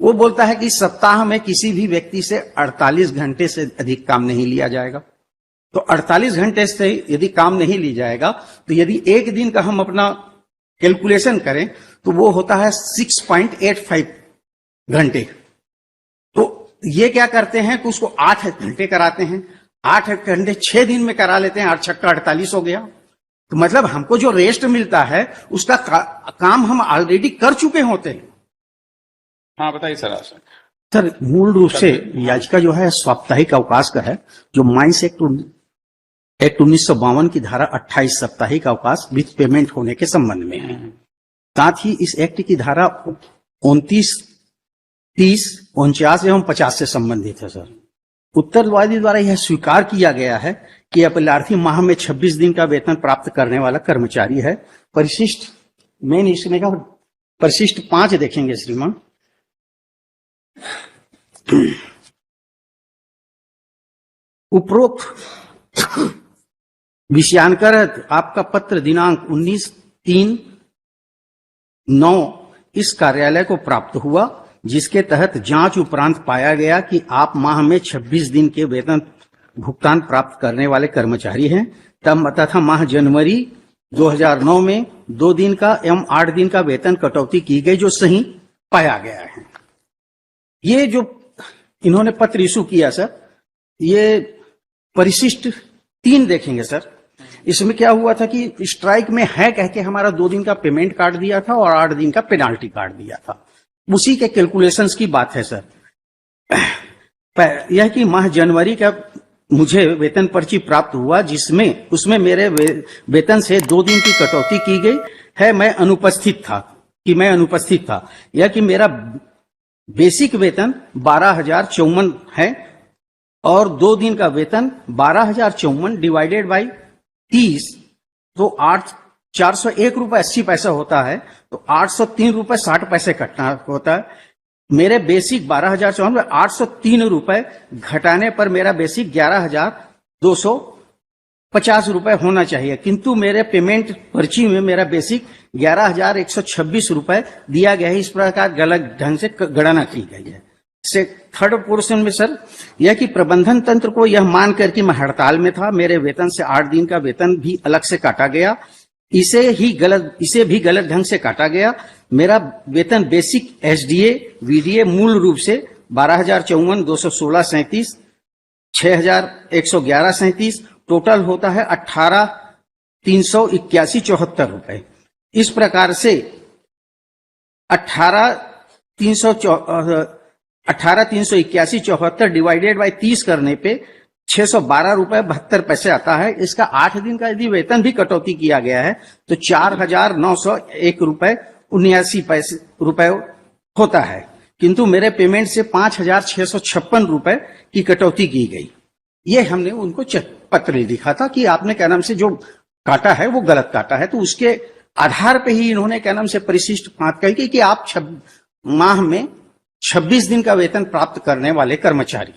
वो बोलता है कि सप्ताह में किसी भी व्यक्ति से 48 घंटे से अधिक काम नहीं लिया जाएगा। तो 48 घंटे से यदि काम नहीं ली जाएगा तो यदि एक दिन का हम अपना कैलकुलेशन करें तो वो होता है 6.85 घंटे। तो ये क्या करते हैं कि उसको 8 घंटे कराते हैं, 8 घंटे 6 दिन में करा लेते हैं, 8 छक्का 48 हो गया। तो मतलब हमको जो रेस्ट मिलता है उसका काम हम ऑलरेडी कर चुके होते हैं। हाँ बताइए सर। सर मूल रूप से याचिका जो है साप्ताहिक अवकाश का है, जो माइंस एक्ट 1952 की धारा 28 साप्ताहिक अवकाश विथ पेमेंट होने के संबंध में है। साथ ही इस एक्ट की धारा 29, 30, 49 एवं 50 से संबंधित है। सर उत्तरवादी द्वारा यह स्वीकार किया गया है कि अपराधी माह में 26 दिन का वेतन प्राप्त करने वाला कर्मचारी है। परिशिष्ट मेन इसमें का परिशिष्ट 5 देखेंगे श्रीमान। उपरोक्त विषयांतर्गत आपका पत्र दिनांक 19/3/9 इस कार्यालय को प्राप्त हुआ, जिसके तहत जांच उपरांत पाया गया कि आप माह में 26 दिन के वेतन भुगतान प्राप्त करने वाले कर्मचारी हैं। तथा माह जनवरी 2009 में 2 दिन का एवं 8 दिन का वेतन कटौती की गई, जो सही पाया गया है। ये जो इन्होंने पत्र इशू किया सर, ये परिशिष्ट 3 देखेंगे सर। इसमें क्या हुआ था कि स्ट्राइक में है कह के हमारा 2 दिन का पेमेंट काट दिया था और 8 दिन का पेनाल्टी काट दिया था। उसी के कैलकुलेशंस की बात है सर। यह कि माह जनवरी का मुझे वेतन पर्ची प्राप्त हुआ, जिसमें उसमें मेरे वेतन से 2 दिन की कटौती की गई है। मैं अनुपस्थित था यह कि मेरा बेसिक वेतन 12,054 है और 2 दिन का वेतन 12,054 डिवाइडेड बाई 30 तो 401 रुपए 80 पैसा होता है। तो 803 रुपए 60 पैसे कटना होता है। मेरे बेसिक 12,054 803 रुपए घटाने पर मेरा बेसिक 11,250 रुपए होना चाहिए, किंतु मेरे पेमेंट पर्ची में मेरा बेसिक 11,126 रुपए दिया गया है। इस प्रकार गलत ढंग से गणना की गई है। से थर्ड पोर्शन में सर यह कि प्रबंधन तंत्र को यह मानकर कि मैं हड़ताल में था, मेरे वेतन से 8 दिन का वेतन भी अलग से काटा गया, इसे भी गलत ढंग से काटा गया। मेरा वेतन बेसिक एसडीए वीडीए मूल रूप से 12,054, 216.37, 6,111.37 टोटल होता है 18,381.74 रुपए। इस प्रकार से 18,381.74 डिवाइडेड बाई 30 करने पे 612 रुपए 72 पैसे आता है। इसका 8 दिन का यदि वेतन भी कटौती किया गया है तो 4,901 रुपए 79 रुपए होता है, किंतु मेरे पेमेंट से 5,656 रुपए की कटौती की गई। ये हमने उनको पत्र लिखा था कि आपने क्या नाम से जो काटा है वो गलत काटा है। तो उसके आधार पे ही इन्होंने क्या नाम से परिशिष्ट 5 कही कि आप माह में 26 दिन का वेतन प्राप्त करने वाले कर्मचारी।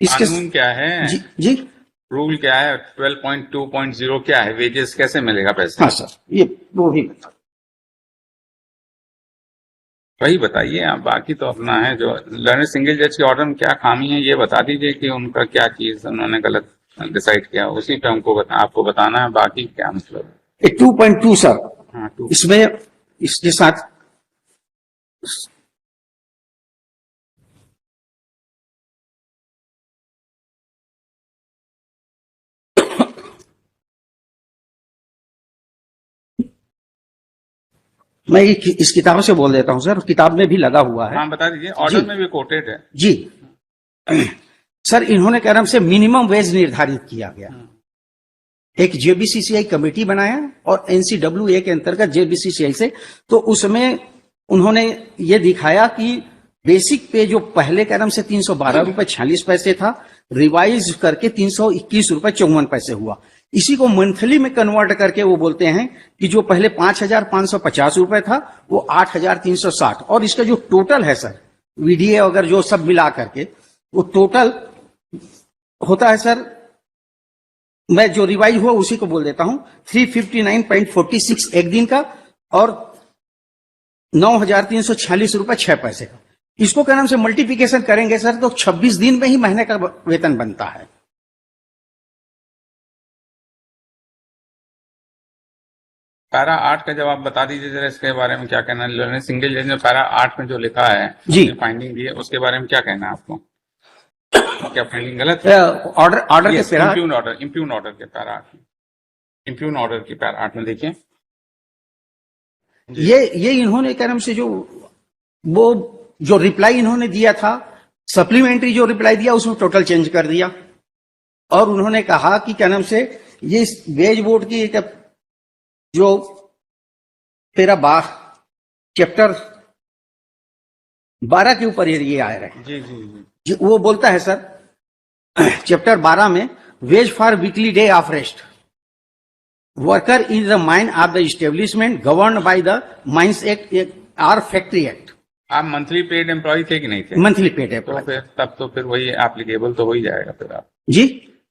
इसके कानून क्या है? जी रूल क्या है? 12.2.0 क्या है? वेजेस कैसे मिलेगा पैसा? हाँ सर, ये वो भी बता, वही बताइए आप। बाकी तो अपना है जो लर्नर सिंगल जज के ऑर्डर में क्या खामी है ये बता दीजिए कि उनका क्या चीज उन्होंने गलत डिसाइड किया, उसी पे हमको आपको बताना है। बाकी क्या मतलब 2.2 सर। हाँ 2 इसमें इसके साथ मैं इस किताब से बोल देता हूं सर, किताब में भी लगा हुआ है। हाँ बता दीजिए, ऑर्डर में भी कोटेड है जी। सर इन्होंने क्या नाम से मिनिमम वेज निर्धारित किया गया, एक जेबीसीसीआई कमेटी बनाया और एनसीडब्ल्यूए के अंतर्गत जेबीसीसीआई से, तो उसमें उन्होंने ये दिखाया कि बेसिक पे जो पहले क्या नाम से 312 रुपए 46 पैसे था, रिवाइज करके 321 रुपए 54 पैसे हुआ। इसी को मंथली में कन्वर्ट करके वो बोलते हैं कि जो पहले 5,550 रुपए था वो 8,360, और इसका जो टोटल है सर वीडीए अगर जो सब मिला करके वो टोटल होता है सर मैं जो रिवाइज हुआ उसी को बोल देता हूं। 359.46 एक दिन का और 9,346 रुपए 6 पैसे का। इसको क्या नाम से मल्टीप्लिकेशन करेंगे सर तो 26 दिन में ही महीने का वेतन बनता है। पैरा 8 का जब आप बता दीजिए जरा, इसके बारे में क्या कहना है? लर्निंग सिंगल जज ने पैरा 8 में जो लिखा है, जी। फाइंडिंग दी है, उसके बारे में क्या कहना है आपको? क्या फाइंडिंग गलत है? ऑर्डर के पैरा इम्प्यून ऑर्डर के पैरा 8 में, इम्प्यून ऑर्डर की पैरा 8 में देखिए, ये इन्होंने क्या नाम से वो जो रिप्लाई इन्होंने दिया था, सप्लीमेंट्री जो रिप्लाई दिया उसमें टोटल चेंज कर दिया। और उन्होंने कहा कि क्या नाम से ये वेज बोर्ड की जो तेरा चैप्टर 12 के ऊपर ये आ रहे हैं। जी जी जी, वो बोलता है सर चैप्टर 12 में ways for weekly day of rest worker in the mine of the establishment govern by the mines act और फैक्ट्री एक्ट। आप मंथली पेड एम्प्लॉय थे कि नहीं थे? मंथली पेड है तो फिर तब तो फिर वही एप्लीकेबल तो हो ही जाएगा फिर आप जी।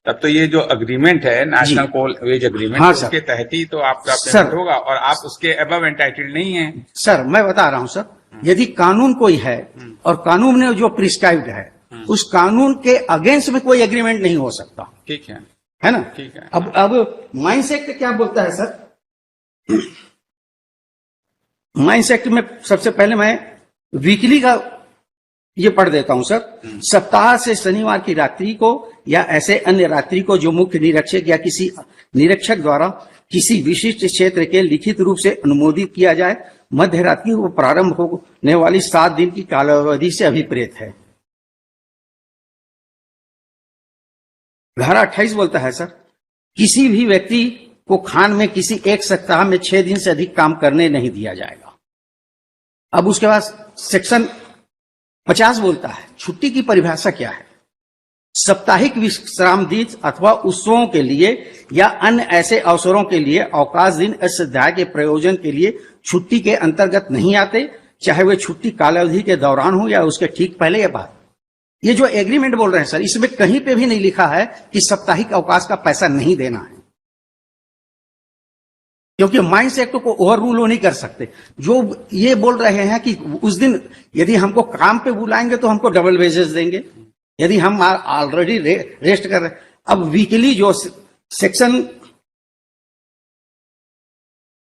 तब तो ये जो अग्रीमेंट है नेशनल कोल वेज अग्रीमेंट, हाँ, उसके तहत ही तो आपका सर पेमेंट होगा और आप उसके अबव एंटाइटल्ड नहीं है। सर मैं बता रहा हूं सर, यदि कानून कोई है और कानून ने जो प्रिस्क्राइब्ड है उस कानून के अगेंस्ट में कोई एग्रीमेंट नहीं हो सकता। ठीक है ना? ठीक है। अब माइंस एक्ट क्या बोलता है सर? माइंस एक्ट में सबसे पहले मैं वीकली का ये पढ़ देता हूं सर। सप्ताह से शनिवार की रात्रि को या ऐसे अन्य रात्रि को जो मुख्य निरीक्षक या किसी निरीक्षक द्वारा किसी विशिष्ट क्षेत्र के लिखित रूप से अनुमोदित किया जाए, मध्य रात्रि को प्रारंभ होने वाली 7 दिन की कालावधि से अभिप्रेत है। धारा 28 बोलता है सर, किसी भी व्यक्ति को खान में किसी एक सप्ताह में 6 दिन से अधिक काम करने नहीं दिया जाएगा। अब उसके बाद सेक्शन 50 बोलता है छुट्टी की परिभाषा क्या है? साप्ताहिक विश्राम दिन अथवा उत्सवों के लिए या अन्य ऐसे अवसरों के लिए अवकाश दिन इस अध्याय के प्रयोजन के लिए छुट्टी के अंतर्गत नहीं आते, चाहे वे छुट्टी कालावधि के दौरान हो या उसके ठीक पहले या बाद। ये जो एग्रीमेंट बोल रहे हैं सर, इसमें कहीं पे भी नहीं लिखा है कि साप्ताहिक अवकाश का पैसा नहीं देना है, क्योंकि माइंस एक्ट को ओवर रूल नहीं कर सकते। जो ये बोल रहे हैं कि उस दिन यदि हमको काम पे बुलाएंगे तो हमको डबल वेजेस देंगे, यदि हम ऑलरेडी रेस्ट कर रहे। अब वीकली जो सेक्शन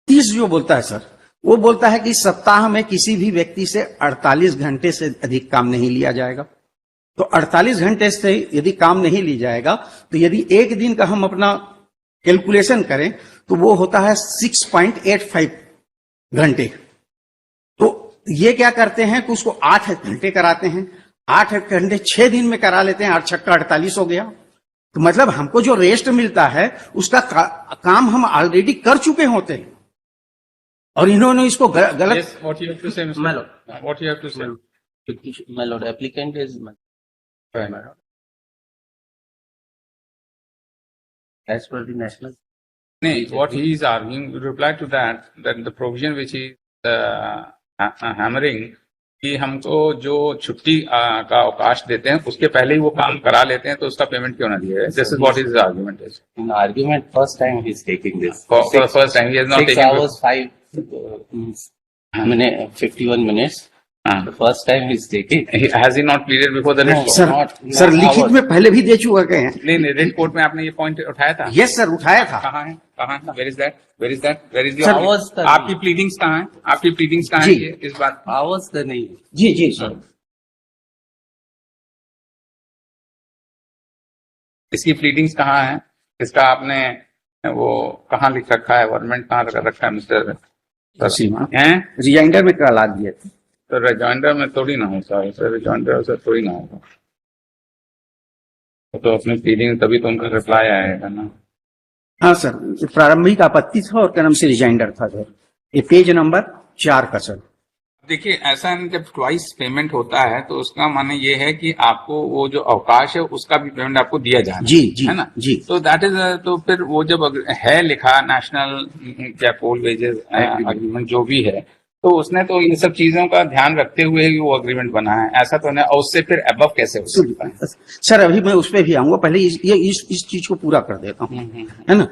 30 जो बोलता है सर, वो बोलता है कि सप्ताह में किसी भी व्यक्ति से 48 घंटे से अधिक काम नहीं लिया जाएगा। तो 48 घंटे से यदि काम नहीं ली जाएगा तो यदि एक दिन का हम अपना कैलकुलेशन करें तो वो होता है 6.85 घंटे। तो ये क्या करते हैं कि उसको 8 घंटे कराते हैं, 8 घंटे 6 दिन में करा लेते हैं, 8 छक्का 48 हो गया। तो मतलब हमको जो रेस्ट मिलता है उसका काम हम ऑलरेडी कर चुके होते हैं और इन्होंने इसको गलत। Yes, what you have to say, Mr. My lord. What you have to say? My lord, applicant is Right. as per the national. No, what he is arguing, reply to that the provision which is hammering कि हमको जो छुट्टी का अवकाश देते हैं उसके पहले ही वो काम करा लेते हैं, तो उसका पेमेंट क्यों ना दिया जाए? This is what his argument is. In argument, first time he is taking this. For first time, he has not 6 taken. hours, 51 minutes. The first time he is taking. Has he not pleaded before the No. writ court? Sir not sir लिखित hours. में पहले भी दे चुके हैं। नहीं, writ court में आपने ये पॉइंट उठाया था? यस सर, उठाया था। कहाँ है? कहाँ है? Where is that? Where is that? Where is the Sir, hours का आपकी प्लीडिंग्स कहाँ है? आपकी प्लीडिंग्स कहाँ है जी। ये इस बात? Hours का नहीं है। जी जी सर। इसकी प्लीडिंग्स कहाँ है? इसका आपने वो कहाँ लिख रखा है? गवर्नमेंट कहाँ रखा है मिस्टर सीमा हैं? रिजाइंडर में करा दिए थे। तो रिजॉइंडर में थोड़ी ना होता है सर, रिजॉइंडर से थोड़ी ना होगा। तो अपनी प्लीडिंग तभी तो उनका रिप्लाई आएगा ना। हाँ सर, प्रारंभिक आपत्ति था और क्या नाम से रिजाइंडर था सर। ये पेज नंबर 4 का सर। देखिए, ऐसा है जब ट्वाइस पेमेंट होता है तो उसका माने ये है कि आपको वो जो अवकाश है उसका भी पेमेंट आपको दिया जाना जी जी है ना जी। तो दैट इज, तो फिर वो जब है लिखा नेशनल क्या कोल वेजेस एग्रीमेंट जो भी है, तो उसने तो इन सब चीजों का ध्यान रखते हुए ही वो एग्रीमेंट बना है, ऐसा तो नहीं। और उससे फिर अबव कैसे हो सकता है? सर अभी मैं उस पर भी आऊंगा, पहले इस चीज को पूरा कर देता हूँ, है ना।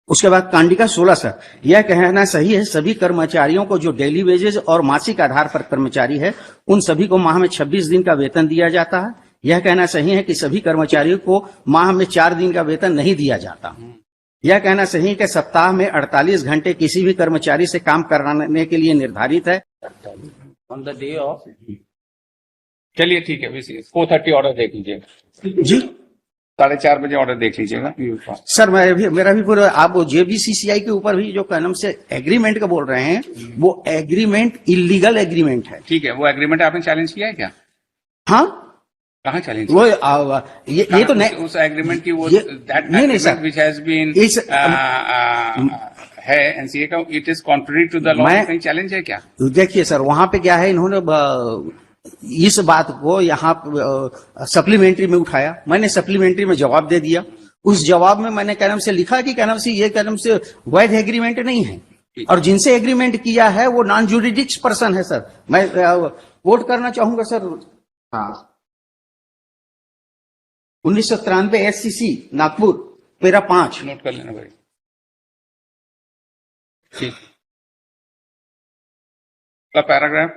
उसके बाद कांडिका 16 सर, यह कहना सही है सभी कर्मचारियों को जो डेली वेजेस और मासिक आधार पर कर्मचारी है उन सभी को माह में 26 दिन का वेतन दिया जाता है। यह कहना सही है कि सभी कर्मचारियों को माह में 4 दिन का वेतन नहीं दिया जाता। यह कहना सही है कि सप्ताह में 48 घंटे किसी भी कर्मचारी से काम कराने के लिए निर्धारित है। On the day of, चलिए ठीक है, 4:30 ऑर्डर देख लीजिएगा जी 4:30 बजे ऑर्डर देख लीजिएगा। सर मेरा भी पूरा, आप वो जेबीसीसीआई के ऊपर भी जो कलम से एग्रीमेंट का बोल रहे हैं वो एग्रीमेंट इलीगल एग्रीमेंट है। ठीक है, वो एग्रीमेंट आपने चैलेंज किया है क्या? हाँ, कहाँ चैलेंज? वो ये तो नहीं, उस एग्रीमेंट की वो नहीं सर, व्हिच हैज बीन है एनसीए का, it is contrary to the law, कहीं चैलेंज है क्या? देखिए सर वहां पे क्या है, इन्होंने इस बात को यहाँ सप्लीमेंट्री में उठाया, मैंने सप्लीमेंट्री में जवाब दे दिया। उस जवाब में मैंने कलम से लिखा कि कलम से ये कलम से वैध एग्रीमेंट नहीं है, और जिनसे एग्रीमेंट किया है वो नॉन जुरिडिक्स पर्सन है सर। मैं वोट करना चाहूंगा सर। हाँ, 1993 एससीसी नागपुर पैरा 5 नोट कर लेना भाई। ठीक, पैराग्राफ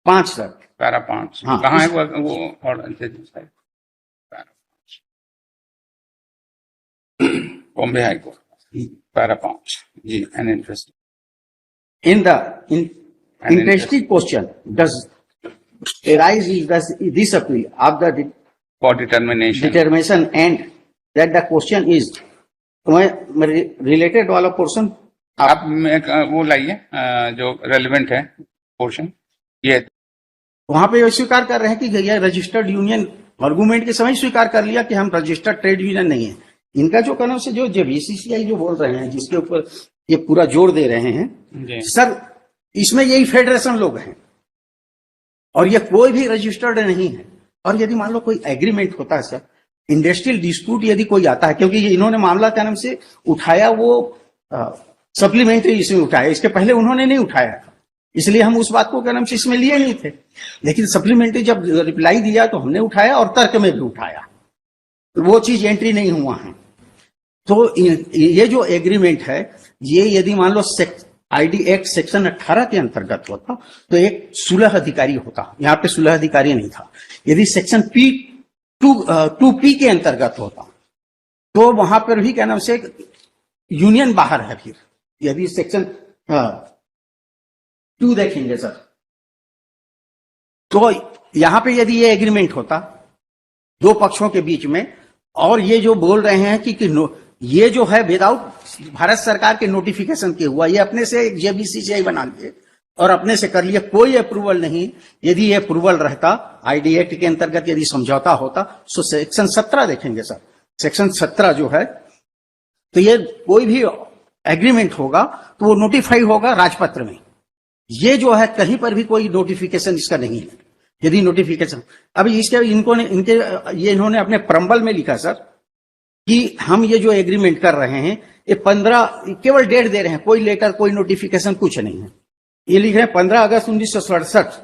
5 सर, पैरा 5। हाँ, कहाँ है वो order? Bombay high court, para 5 ji. An interest in the interesting question does arise this appeal of the for determination determination and that the question is related वाला portion आप वो लाइए जो रेलिवेंट है पोर्शन। ये वहां पे स्वीकार कर रहे हैं कि ये रजिस्टर्ड यूनियन, आर्गूमेंट के समय स्वीकार कर लिया कि हम रजिस्टर्ड ट्रेड यूनियन नहीं है। इनका जो कलम से जो बीसीसीआई जो बोल रहे हैं जिसके ऊपर ये पूरा जोर दे रहे हैं सर, इसमें यही फेडरेशन लोग हैं और ये कोई भी रजिस्टर्ड नहीं है। और यदि मान लो कोई एग्रीमेंट होता है सर, इंडस्ट्रियल डिस्प्यूट यदि कोई आता है, क्योंकि इन्होंने मामला क्या नाम से उठाया वो सप्लीमेंट्री इसमें उठाया, इसके पहले उन्होंने नहीं उठाया था, इसलिए हम उस बात को क्या नाम से इसमें लिए नहीं थे। लेकिन सप्लीमेंट्री जब रिप्लाई दिया तो हमने उठाया और तर्क में भी उठाया, वो चीज एंट्री नहीं हुआ है। तो ये जो एग्रीमेंट है ये यदि मान लो आईडी एक्ट सेक्शन 18 के अंतर्गत होता तो एक सुलह अधिकारी होता, यहाँ पे सुलह अधिकारी नहीं था। यदि सेक्शन P2 के अंतर्गत होता तो वहां पर भी क्या नाम से यूनियन बाहर है। फिर यदि सेक्शन 2 देखेंगे सर, तो यहां पे यदि ये एग्रीमेंट होता दो पक्षों के बीच में, और ये जो बोल रहे हैं कि ये जो है विदाउट भारत सरकार के नोटिफिकेशन के हुआ, ये अपने से एक जेबीसीसीआई बना लिए और अपने से कर लिया, कोई अप्रूवल नहीं। यदि ये अप्रूवल रहता आईडी एक्ट के अंतर्गत, यदि समझौता होता तो सेक्शन 17 देखेंगे सर, सेक्शन 17 जो है, तो ये कोई भी एग्रीमेंट होगा तो वो नोटिफाई होगा राजपत्र में। ये जो है कहीं पर भी कोई नोटिफिकेशन इसका नहीं है। यदि नोटिफिकेशन अभी इसके इन्होंने अपने प्रम्बल में लिखा सर कि हम ये जो एग्रीमेंट कर रहे हैं ये 15 केवल डेट दे रहे हैं, कोई लेटर कोई नोटिफिकेशन कुछ नहीं है। ये लिख रहे हैं 15 अगस्त 1967।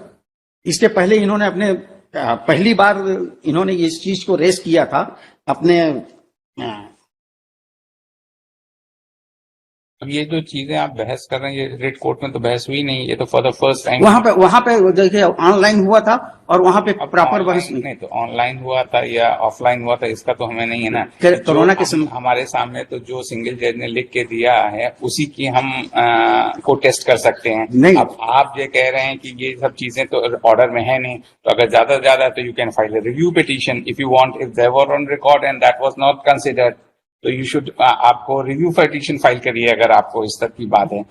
इसके पहले इन्होंने अपने पहली बार इन्होंने इस चीज को रेस किया था अपने। अब ये जो चीजें आप बहस कर रहे हैं ये रेड कोर्ट में तो बहस हुई नहीं, ये तो फॉर द फर्स्ट टाइम वहां पे देखिए ऑनलाइन हुआ था और वहां पे प्रॉपर बहस नहीं। तो ऑनलाइन हुआ था या ऑफलाइन हुआ था इसका तो हमें नहीं है ना। कोरोना के समय हमारे सामने तो जो सिंगल जज ने लिख के दिया है उसी की हम को टेस्ट कर सकते हैं। नहीं, अब आप ये कह रहे हैं कि ये सब चीजें तो ऑर्डर में है नहीं, तो अगर ज्यादा से ज्यादा तो you can file a review petition if you want, if there were on record and that was not considered, तो यू शुड आपको रिव्यू पिटीशन फाइल करिए अगर आपको इस तक की बात है।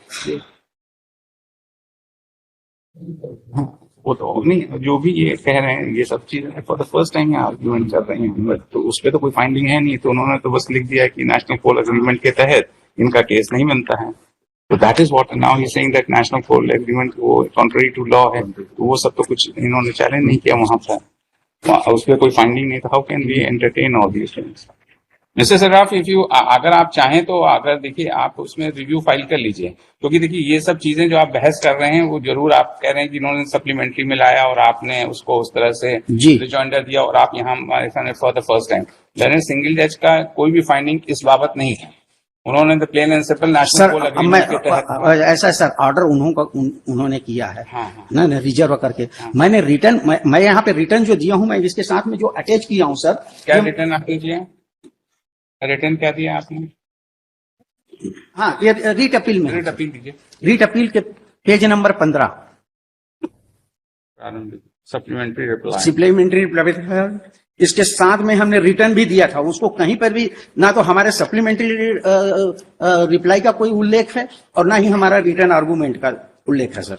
वो तो नहीं, जो भी ये कह रहे हैं ये सब चीजें for the first time argument कर रहे हैं, तो उस पर तो कोई फाइंडिंग है नहीं। तो उन्होंने तो बस लिख दिया कि नेशनल कोल एग्रीमेंट के तहत इनका केस नहीं बनता है। तो that is what now he saying that national coal agreement वो कॉन्ट्ररी टू लॉ है। तो वो सब तो कुछ इन्होंने चैलेंज नहीं किया वहां पर, उस पर कोई फाइंडिंग नहीं था। How can we entertain all these things? Mister Saraf, if you अगर आप चाहें तो अगर देखिए आप उसमें रिव्यू फाइल कर लीजिए, क्योंकि देखिए ये सब चीजें जो आप बहस कर रहे हैं वो जरूर आप कह रहे हैं कि इन्होंने सप्लीमेंट्री में लाया और आपने उसको उस तरह से जी। रिजॉइंडर दिया और आप यहाँ हमारे सामने for the first time. Learner single जज का कोई भी फाइंडिंग इस बाबत नहीं है। उन्होंने the plain and simple national सर कोल अब एग्रीमेंट के तहत ऐसा है सर, ऑर्डर उन्होंने किया है हाँ, हाँ। ना रिजर्व करके। मैंने रिटर्न मैं यहाँ पे रिटर्न जो दिया हूँ, मैं इसके साथ में जो अटैच किया हूँ सर, क्या रिटर्न आपने दिया? रिटर्न क्या दिया आपने? हाँ ये रीट अपील में, रिट अपील दीजिए, रीट अपील के page number 15, supplementary reply. Supplementary reply. इसके साथ में हमने रिटर्न भी दिया था, उसको कहीं पर भी ना तो हमारे सप्लीमेंट्री रिप्लाई का कोई उल्लेख है और ना ही हमारा रिटर्न आर्गूमेंट का उल्लेख है सर।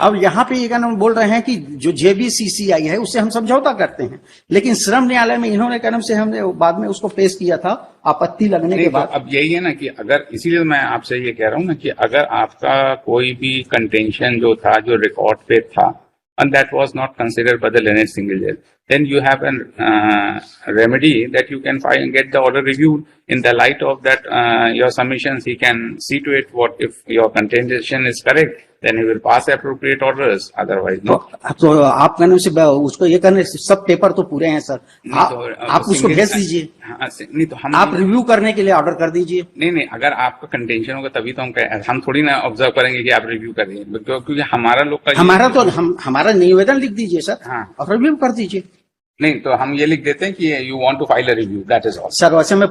अब यहाँ पे ये कहना बोल रहे हैं कि जो JBCCI है उससे हम समझौता करते हैं, लेकिन श्रम न्यायालय में इन्होंने कदम से हमने बाद में उसको पेश किया था आपत्ति लगने के बाद। अब यही है ना कि अगर, इसीलिए मैं आपसे ये कह रहा हूँ ना कि अगर आपका कोई भी कंटेंशन जो था जो रिकॉर्ड पे था and that was not considered by the learned single judge, then you have a remedy that you can file and get the order reviewed. In the light of that, your submissions, he can see to it what if your contention is correct, then he will pass appropriate orders. Otherwise, no. तो आप कहने से उसको ये करने से सब paper तो पूरे हैं सर, आप उसको भेज दीजिए। नहीं तो हम आप रिव्यू करने के लिए ऑर्डर कर दीजिए। नहीं, अगर आपका कंटेंशन होगा तभी तो हम थोड़ी ना ऑब्जर्व करेंगे कि आप रिव्यू करिए, क्योंकि हमारा लोग का हमारा निवेदन लिख दीजिए सर, हाँ। और रिव्यू कर दीजिए। नहीं तो हम ये लिख देते हैं कि you want to file a review, that is all. Sir वैसे में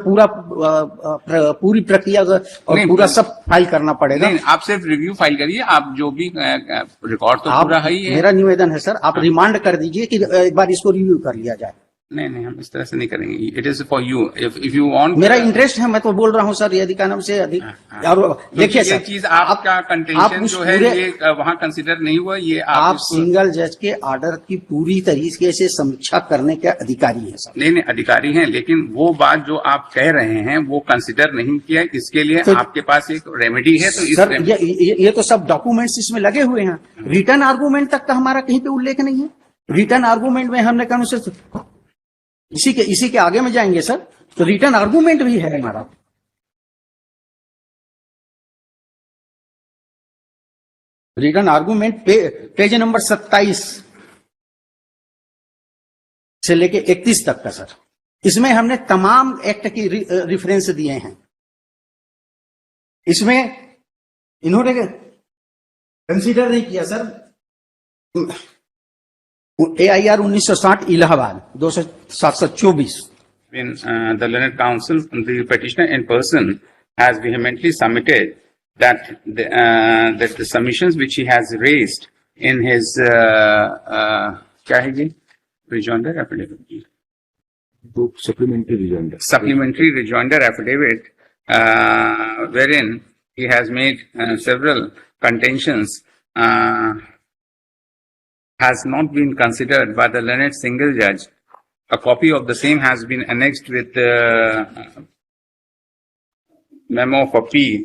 पूरी प्रक्रिया और पूरा सब फाइल करना पड़ेगा। नहीं, आप सिर्फ रिव्यू फाइल करिए, आप जो भी रिकॉर्ड तो पूरा है ही है। मेरा निवेदन है सर, आप रिमांड कर दीजिए कि एक बार इसको रिव्यू कर लिया जाए। नहीं, हम इस तरह से नहीं करेंगे। It is for you, if you want. मेरा इंटरेस्ट है, मैं तो बोल रहा हूँ सर, यदि का नाम से अधिक। और देखिए सर, ये चीज आपका कंटेंशन जो है ये वहाँ कंसिडर नहीं हुआ, ये आप सिंगल जज के ऑर्डर की पूरी तरीके से समीक्षा करने के अधिकारी हैं सर। नहीं, अधिकारी हैं, लेकिन वो बात जो आप कह रहे हैं वो कंसिडर नहीं किया, इसके लिए तो आपके पास एक रेमेडी है। तो सर ये तो सब डॉक्यूमेंट्स इसमें लगे हुए हैं। रिटर्न आर्गूमेंट तक का हमारा कहीं पे उल्लेख नहीं है। रिटर्न आर्गूमेंट में हमने कहा से इसी के आगे में जाएंगे सर, तो रिटर्न आर्गूमेंट भी है हमारा। रिटर्न आर्गूमेंट पेज नंबर 27 से लेके 31 तक का सर, इसमें हमने तमाम एक्ट की रिफरेंस दिए हैं। इसमें इन्होंने कंसीडर नहीं किया sir AIR 1960 Allahabad 2724। In the learned counsel, the petitioner in person has vehemently submitted that the submissions which he has raised in his क्या है जी, rejoinder affidavit, supplementary rejoinder affidavit, wherein he has made several contentions, has not been considered by the learned single judge. A copy of the same has been annexed with the memo of appeal.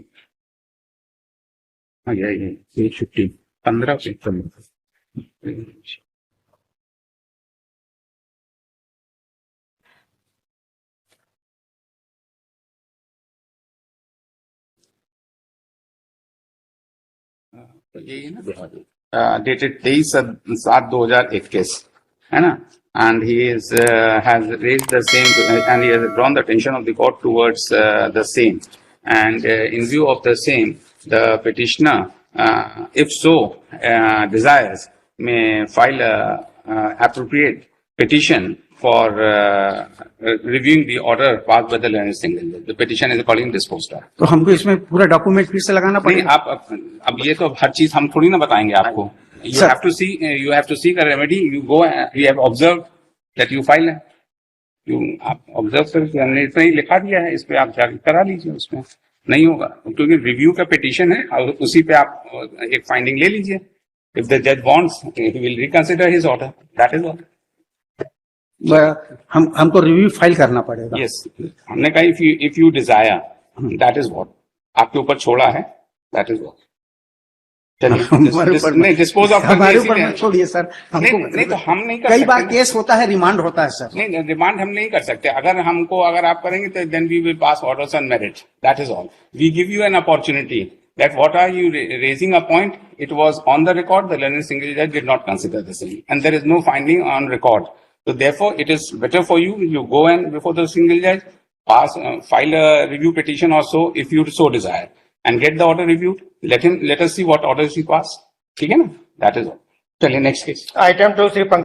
Yeah, 15. तो यही है ना, dated 23/7/2021 है ना, and he is has raised the same and he has drawn the attention of the court towards the same, and in view of the same, the petitioner, if so desires, may file a appropriate petition for reviewing the order passed by the learned single judge. The petition is accordingly disposed of. तो हमको इसमें पूरा document फिर से लगाना नहीं, पड़ेगा। आप अब ये तो हर चीज हम थोड़ी ना बताएंगे आपको। You have to seek a remedy. You go. You have observed that you file. आप ऑब्जर्व करके हमने इतना ही लिखा दिया है, इस पे आप जाकर करा लीजिए। उसमें नहीं होगा क्योंकि रिव्यू का पिटीशन है और उसी पे आप एक फाइंडिंग ले लीजिए। If the judge wants, he will reconsider his order. That is all. हमको रिव्यू फाइल करना पड़ेगा। Yes, हमने कहा if you desire, that is what आपके ऊपर छोड़ा है, that is what. चलिए हमारे ऊपर नहीं डिस्पोज ऑफ हमारे ऊपर मत छोड़िए सर, हमको नहीं तो हम नहीं कर कई सकते बार ना। केस होता है, रिमांड होता है सर। नहीं डिमांड हम नहीं कर सकते। अगर आप करेंगे तो then we will pass orders on merit, that is all. We give you an opportunity that what are you raising a point, it was on the record, the learned single judge did not consider the same, and there is no finding on record. So therefore it is better for you, you go and before the single judge file a review petition or so if you so desire, and get the order reviewed. Let us see what orders he pass. ठीक है ना, that is all. चलिए next case. Item 2, Sri Pankaj